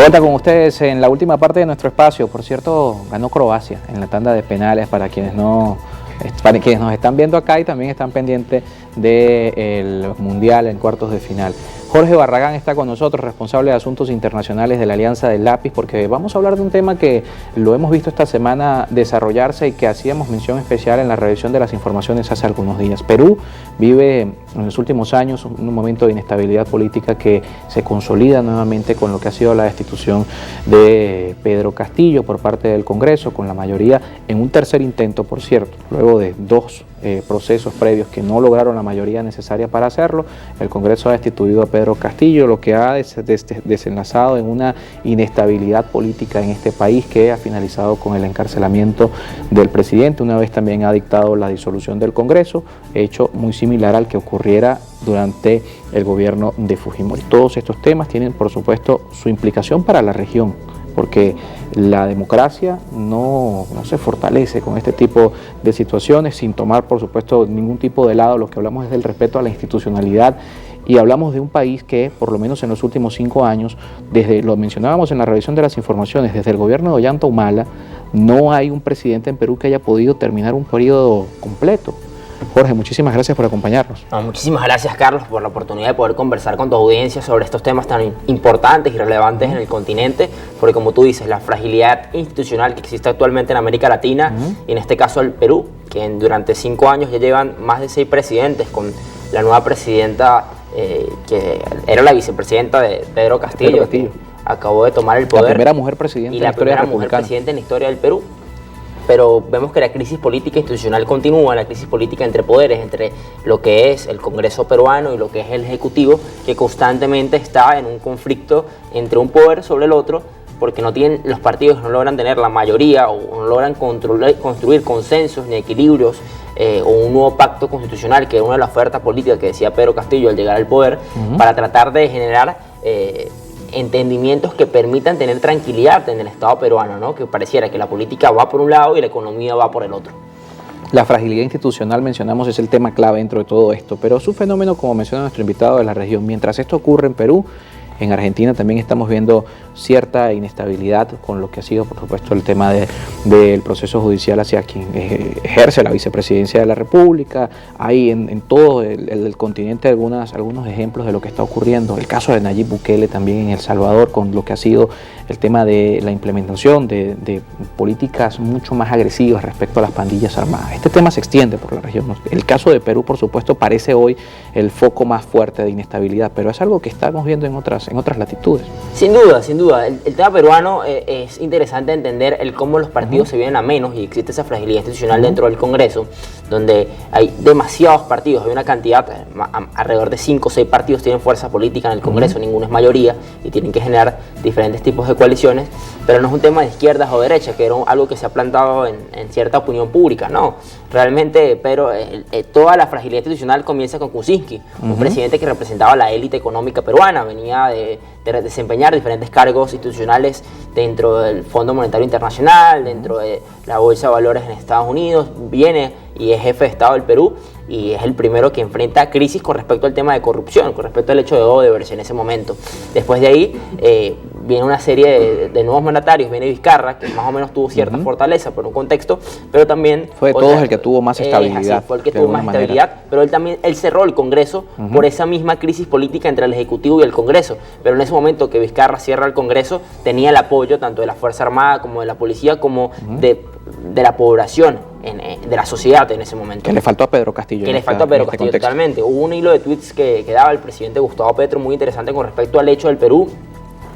vuelta con ustedes en la última parte de nuestro espacio. Por cierto, ganó Croacia en la tanda de penales para quienes nos están viendo acá y también están pendientes del Mundial en cuartos de final. Jorge Barragán está con nosotros, responsable de Asuntos Internacionales de la Alianza del Lápiz, porque vamos a hablar de un tema que lo hemos visto esta semana desarrollarse y que hacíamos mención especial en la revisión de las informaciones hace algunos días. Perú vive en los últimos años un momento de inestabilidad política que se consolida nuevamente con lo que ha sido la destitución de Pedro Castillo por parte del Congreso, con la mayoría en un tercer intento, por cierto, luego de dos procesos previos que no lograron la mayoría necesaria para hacerlo. El Congreso ha destituido a Pedro Castillo, lo que ha desenlazado en una inestabilidad política en este país que ha finalizado con el encarcelamiento del presidente. Una vez también ha dictado la disolución del Congreso, hecho muy similar al que ocurriera durante el gobierno de Fujimori. Todos estos temas tienen, por supuesto, su implicación para la región, porque la democracia no se fortalece con este tipo de situaciones, sin tomar, por supuesto, ningún tipo de lado. Lo que hablamos es del respeto a la institucionalidad y hablamos de un país que, por lo menos en los últimos 5 años, lo mencionábamos en la revisión de las informaciones, desde el gobierno de Ollanta Humala, no hay un presidente en Perú que haya podido terminar un periodo completo. Jorge, muchísimas gracias por acompañarnos. Muchísimas gracias, Carlos, por la oportunidad de poder conversar con tu audiencia sobre estos temas tan importantes y relevantes en el continente, porque como tú dices, la fragilidad institucional que existe actualmente en América Latina, y en este caso el Perú, que durante 5 años ya llevan más de 6 presidentes, con la nueva presidenta, que era la vicepresidenta de Pedro Castillo, que acabó de tomar el poder. La primera mujer presidenta y la primera mujer presidenta en la historia del Perú. Pero vemos que la crisis política institucional continúa, la crisis política entre poderes, entre lo que es el Congreso peruano y lo que es el Ejecutivo, que constantemente está en un conflicto entre un poder sobre el otro, porque los partidos no logran tener la mayoría o no logran construir consensos ni equilibrios o un nuevo pacto constitucional, que era una de las ofertas políticas que decía Pedro Castillo al llegar al poder, para tratar de generar entendimientos que permitan tener tranquilidad en el Estado peruano, ¿no? Que pareciera que la política va por un lado y la economía va por el otro. La fragilidad institucional, mencionamos, es el tema clave dentro de todo esto, pero es un fenómeno, como menciona nuestro invitado, de la región. Mientras esto ocurre en Perú, en Argentina también estamos viendo cierta inestabilidad con lo que ha sido, por supuesto, el tema del proceso judicial hacia quien ejerce la vicepresidencia de la República. Hay en todo el continente algunos ejemplos de lo que está ocurriendo. El caso de Nayib Bukele también en El Salvador, con lo que ha sido el tema de la implementación de políticas mucho más agresivas respecto a las pandillas armadas. Este tema se extiende por la región. El caso de Perú, por supuesto, parece hoy el foco más fuerte de inestabilidad, pero es algo que estamos viendo en otras latitudes. Sin duda, sin duda. El tema peruano es interesante entender cómo los partidos se vienen a menos y existe esa fragilidad institucional dentro del Congreso, donde hay demasiados partidos, hay una cantidad, alrededor de 5 o 6 partidos tienen fuerza política en el Congreso, ninguno es mayoría y tienen que generar diferentes tipos de coaliciones, pero no es un tema de izquierdas o derechas, que era algo que se ha plantado en cierta opinión pública, no. Realmente, pero toda la fragilidad institucional comienza con Kuczynski, un presidente que representaba la élite económica peruana, venía de desempeñar diferentes cargos institucionales dentro del Fondo Monetario Internacional, dentro de la Bolsa de Valores en Estados Unidos, viene y es jefe de Estado del Perú y es el primero que enfrenta crisis con respecto al tema de corrupción, con respecto al hecho de Odebrecht en ese momento. Después de ahí viene una serie de nuevos mandatarios, viene Vizcarra, que más o menos tuvo cierta fortaleza por un contexto, pero también... Fue de todos el que tuvo más estabilidad. Fue el que tuvo más estabilidad, pero él cerró el Congreso por esa misma crisis política entre el Ejecutivo y el Congreso, pero en ese momento que Vizcarra cierra el Congreso, tenía el apoyo tanto de la Fuerza Armada como de la Policía, como de la población, de la sociedad en ese momento. Que le faltó a Pedro Castillo. Que le faltó a Pedro Castillo, totalmente. Hubo un hilo de tweets que daba el presidente Gustavo Petro muy interesante con respecto al hecho del Perú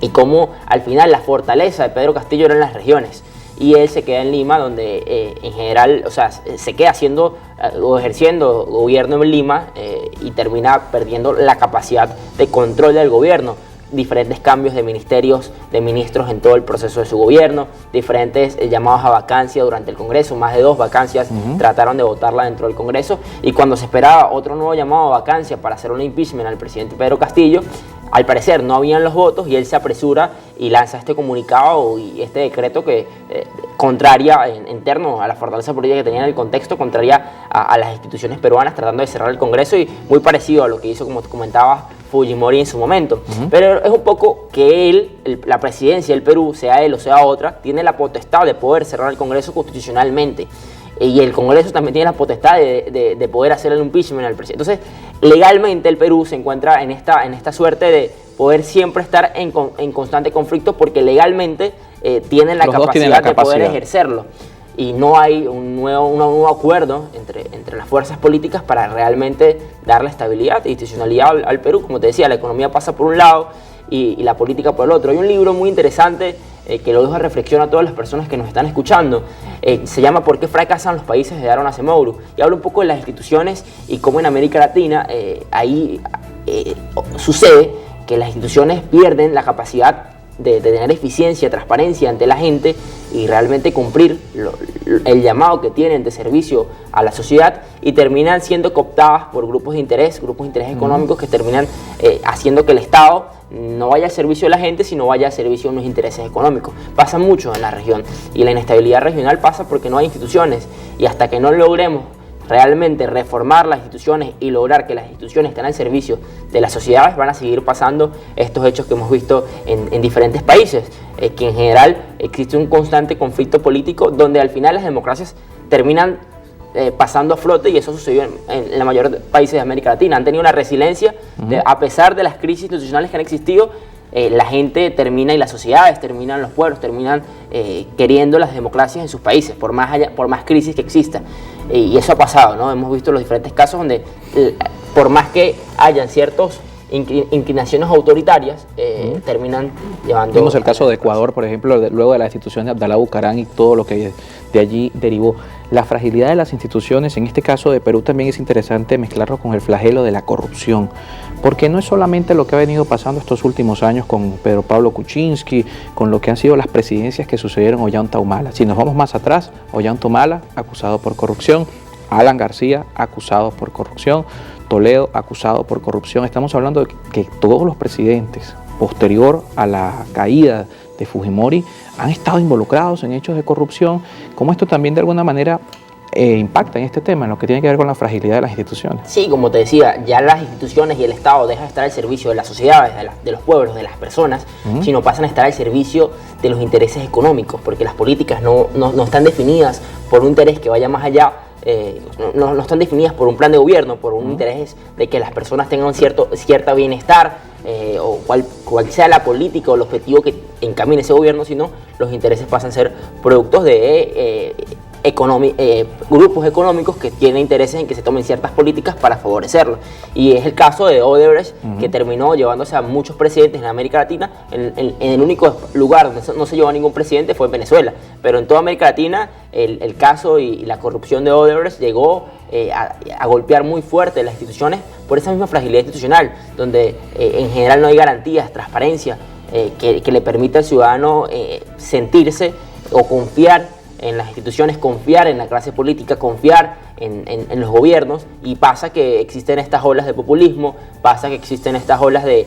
y cómo al final la fortaleza de Pedro Castillo era en las regiones. Y él se queda en Lima, donde en general, o sea, se queda haciendo o ejerciendo gobierno en Lima y termina perdiendo la capacidad de control del gobierno. Diferentes cambios de ministerios, de ministros en todo el proceso de su gobierno, diferentes llamados a vacancia durante el Congreso, más de 2 vacancias trataron de votarla dentro del Congreso, y cuando se esperaba otro nuevo llamado a vacancia para hacer un impeachment al presidente Pedro Castillo, al parecer no habían los votos y él se apresura y lanza este comunicado y este decreto que contraria en términos a la fortaleza política que tenía en el contexto, contraria a las instituciones peruanas, tratando de cerrar el Congreso, y muy parecido a lo que hizo, como te comentaba, Fujimori en su momento. Pero es un poco que él, la presidencia del Perú, sea él o sea otra, tiene la potestad de poder cerrar el Congreso constitucionalmente. Y el Congreso también tiene la potestad de poder hacer el impeachment al presidente. Entonces, legalmente el Perú se encuentra en esta suerte de poder siempre estar en constante conflicto, porque legalmente tienen la capacidad de poder ejercerlo. Y no hay un nuevo acuerdo entre las fuerzas políticas para realmente darle estabilidad e institucionalidad al Perú. Como te decía, la economía pasa por un lado y la política por el otro. Hay un libro muy interesante que lo dejo a reflexión a todas las personas que nos están escuchando. Se llama ¿Por qué fracasan los países? De Aaron Acemoglu, y habla un poco de las instituciones y cómo en América Latina sucede que las instituciones pierden la capacidad de tener eficiencia, transparencia ante la gente y realmente cumplir el llamado que tienen de servicio a la sociedad, y terminan siendo cooptadas por grupos de interés económicos que terminan haciendo que el Estado no vaya al servicio de la gente, sino vaya al servicio de unos intereses económicos. Pasa mucho en la región, y la inestabilidad regional pasa porque no hay instituciones, y hasta que no logremos realmente reformar las instituciones y lograr que las instituciones estén al servicio de las sociedades, van a seguir pasando estos hechos que hemos visto en diferentes países, que en general existe un constante conflicto político donde al final las democracias terminan pasando a flote, y eso sucedió en la mayoría de países de América Latina. Han tenido una resiliencia, a pesar de las crisis institucionales que han existido. La gente termina, y las sociedades terminan, los pueblos terminan queriendo las democracias en sus países, por más crisis que exista. Y eso ha pasado, ¿no? Hemos visto los diferentes casos donde, por más que hayan ciertas inclinaciones autoritarias, terminan llevando... Vimos el caso de Ecuador, por ejemplo, luego de la destitución de Abdalá Bucaram y todo lo que de allí derivó. La fragilidad de las instituciones, en este caso de Perú, también es interesante mezclarlo con el flagelo de la corrupción, porque no es solamente lo que ha venido pasando estos últimos años con Pedro Pablo Kuczynski, con lo que han sido las presidencias que sucedieron Ollanta Humala. Si nos vamos más atrás, Ollanta Humala, acusado por corrupción; Alan García, acusado por corrupción; Toledo, acusado por corrupción. Estamos hablando de que todos los presidentes, posterior a la caída de Fujimori, han estado involucrados en hechos de corrupción. Como esto también de alguna manera impacta en este tema, en lo que tiene que ver con la fragilidad de las instituciones. Sí, como te decía, ya las instituciones y el Estado dejan de estar al servicio de las sociedades, de los pueblos, de las personas, sino pasan a estar al servicio de los intereses económicos, porque las políticas no están definidas por un interés que vaya más allá. No están definidas por un plan de gobierno, por un interés de que las personas tengan cierta bienestar, o cual sea la política o el objetivo que encamine ese gobierno, sino los intereses pasan a ser productos de grupos económicos que tienen intereses en que se tomen ciertas políticas para favorecerlo. Y es el caso de Odebrecht, que terminó llevándose a muchos presidentes en América Latina. En el único lugar donde no se llevó a ningún presidente fue en Venezuela, pero en toda América Latina el caso y la corrupción de Odebrecht llegó a golpear muy fuerte las instituciones por esa misma fragilidad institucional, donde en general no hay garantías, transparencia, que le permita al ciudadano sentirse o confiar en las instituciones, confiar en la clase política, confiar en los gobiernos. Y pasa que existen estas olas de populismo, pasa que existen estas olas de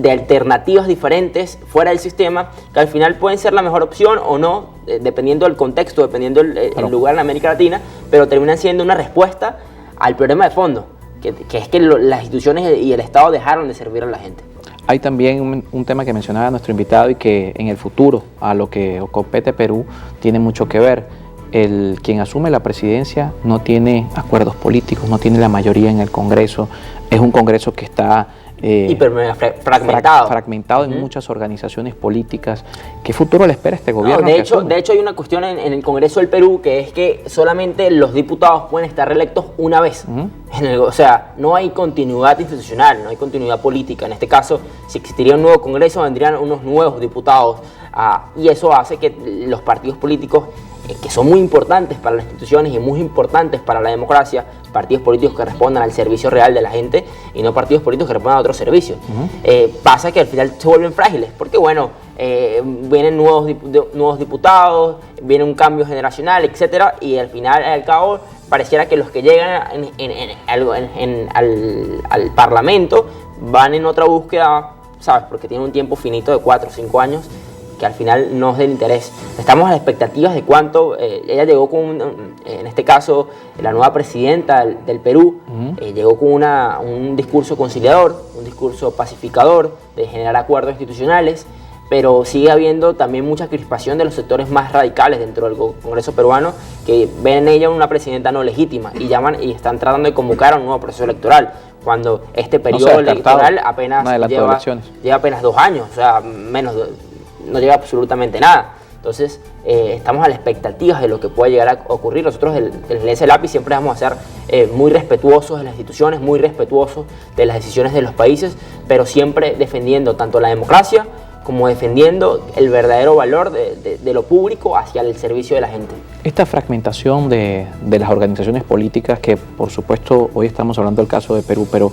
alternativas diferentes fuera del sistema, que al final pueden ser la mejor opción o no, dependiendo del contexto, dependiendo del lugar en América Latina, pero terminan siendo una respuesta al problema de fondo, que es que las instituciones y el Estado dejaron de servir a la gente. Hay también un tema que mencionaba nuestro invitado y que en el futuro, a lo que compete Perú, tiene mucho que ver. Quien asume la presidencia no tiene acuerdos políticos, no tiene la mayoría en el Congreso. Es un Congreso que está fragmentado en muchas organizaciones políticas. ¿Qué futuro le espera a este gobierno? De hecho hay una cuestión en el Congreso del Perú, que es que solamente los diputados pueden estar reelectos una vez. O sea, no hay continuidad institucional, no hay continuidad política. En este caso, si existiría un nuevo Congreso, vendrían unos nuevos diputados, y eso hace que los partidos políticos, que son muy importantes para las instituciones y muy importantes para la democracia, partidos políticos que respondan al servicio real de la gente y no partidos políticos que respondan a otros servicios. Pasa que al final se vuelven frágiles, porque bueno, vienen nuevos diputados, viene un cambio generacional, etcétera, y al final, al cabo, pareciera que los que llegan al Parlamento van en otra búsqueda ¿sabes? Porque tiene un tiempo finito de 4 o 5 años que al final no es del interés. Estamos a las expectativas de cuánto, ella llegó con, en este caso, la nueva presidenta del Perú, llegó con un discurso conciliador, un discurso pacificador, de generar acuerdos institucionales, pero sigue habiendo también mucha crispación de los sectores más radicales dentro del Congreso peruano, que ven en ella una presidenta no legítima y llaman y están tratando de convocar a un nuevo proceso electoral, cuando este periodo electoral apenas lleva apenas 2 años, o sea, no llega absolutamente nada. Entonces, estamos a las expectativas de lo que puede llegar a ocurrir. Nosotros, el ese lápiz, siempre vamos a ser muy respetuosos de las instituciones, muy respetuosos de las decisiones de los países, pero siempre defendiendo tanto la democracia como defendiendo el verdadero valor de lo público hacia el servicio de la gente. Esta fragmentación de las organizaciones políticas, que por supuesto hoy estamos hablando del caso de Perú, pero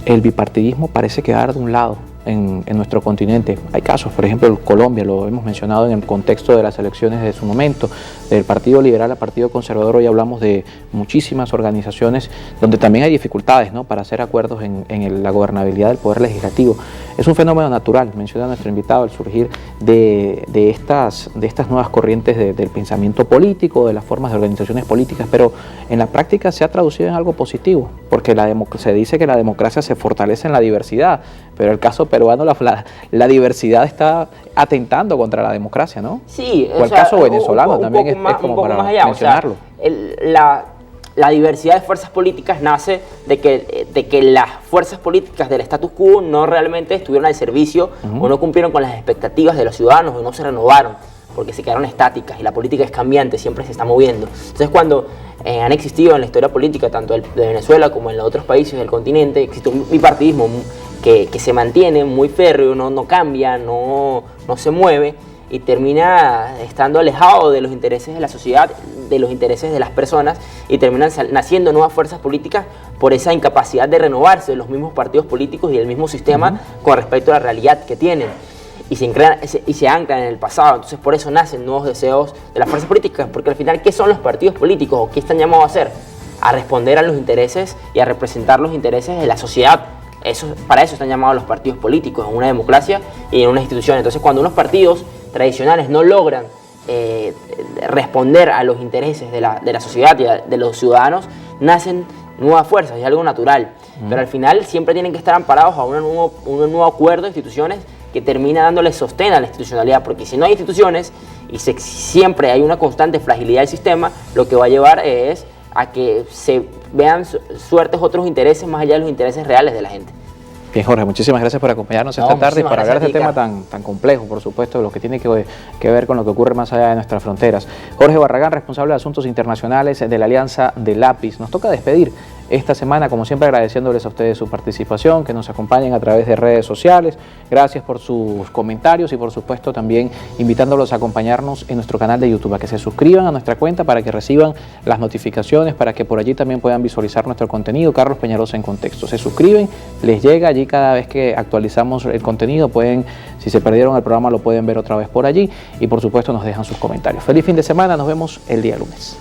el bipartidismo parece quedar de un lado en nuestro continente. Hay casos, por ejemplo, Colombia, lo hemos mencionado en el contexto de las elecciones de su momento, del Partido Liberal al Partido Conservador. Hoy hablamos de muchísimas organizaciones donde también hay dificultades, ¿no?, para hacer acuerdos en la gobernabilidad del Poder Legislativo. Es un fenómeno natural, menciona nuestro invitado, el surgir de estas nuevas corrientes del pensamiento político, de las formas de organizaciones políticas, pero en la práctica se ha traducido en algo positivo, porque se dice que la democracia se fortalece en la diversidad, pero el caso peruano, la diversidad está atentando contra la democracia, ¿no? Sí. O el caso venezolano también es como para mencionarlo. O sea, la diversidad de fuerzas políticas nace de que las fuerzas políticas del status quo no realmente estuvieron al servicio o no cumplieron con las expectativas de los ciudadanos o no se renovaron, porque se quedaron estáticas y la política es cambiante, siempre se está moviendo. Entonces, cuando han existido en la historia política, tanto de Venezuela como en los otros países del continente, existe un bipartidismo que se mantiene muy férreo, no cambia, no se mueve y termina estando alejado de los intereses de la sociedad, de los intereses de las personas, y terminan naciendo nuevas fuerzas políticas por esa incapacidad de renovarse de los mismos partidos políticos y del mismo sistema con respecto a la realidad que tienen. Y se anclan en el pasado. Entonces, por eso nacen nuevos deseos de las fuerzas políticas, porque al final, ¿qué son los partidos políticos o qué están llamados a hacer? A responder a los intereses y a representar los intereses de la sociedad. Para eso están llamados los partidos políticos en una democracia y en una institución. Entonces, cuando unos partidos tradicionales no logran responder a los intereses de la sociedad y de los ciudadanos, nacen nuevas fuerzas, es algo natural. Pero al final siempre tienen que estar amparados a un nuevo acuerdo de instituciones que termina dándole sostén a la institucionalidad, porque si no hay instituciones y siempre hay una constante fragilidad del sistema, lo que va a llevar es a que se vean suertes otros intereses más allá de los intereses reales de la gente. Bien, Jorge, muchísimas gracias por acompañarnos esta tarde y para hablar de este tema tan complejo, por supuesto, lo que tiene que ver con lo que ocurre más allá de nuestras fronteras. Jorge Barragán, responsable de Asuntos Internacionales de la Alianza de Lápiz. Nos toca despedir esta semana, como siempre, agradeciéndoles a ustedes su participación, que nos acompañen a través de redes sociales. Gracias por sus comentarios y, por supuesto, también invitándolos a acompañarnos en nuestro canal de YouTube, a que se suscriban a nuestra cuenta para que reciban las notificaciones, para que por allí también puedan visualizar nuestro contenido. Carlos Peñalosa en Contexto. Se suscriben, les llega allí cada vez que actualizamos el contenido. Si se perdieron el programa, lo pueden ver otra vez por allí y, por supuesto, nos dejan sus comentarios. Feliz fin de semana, nos vemos el día lunes.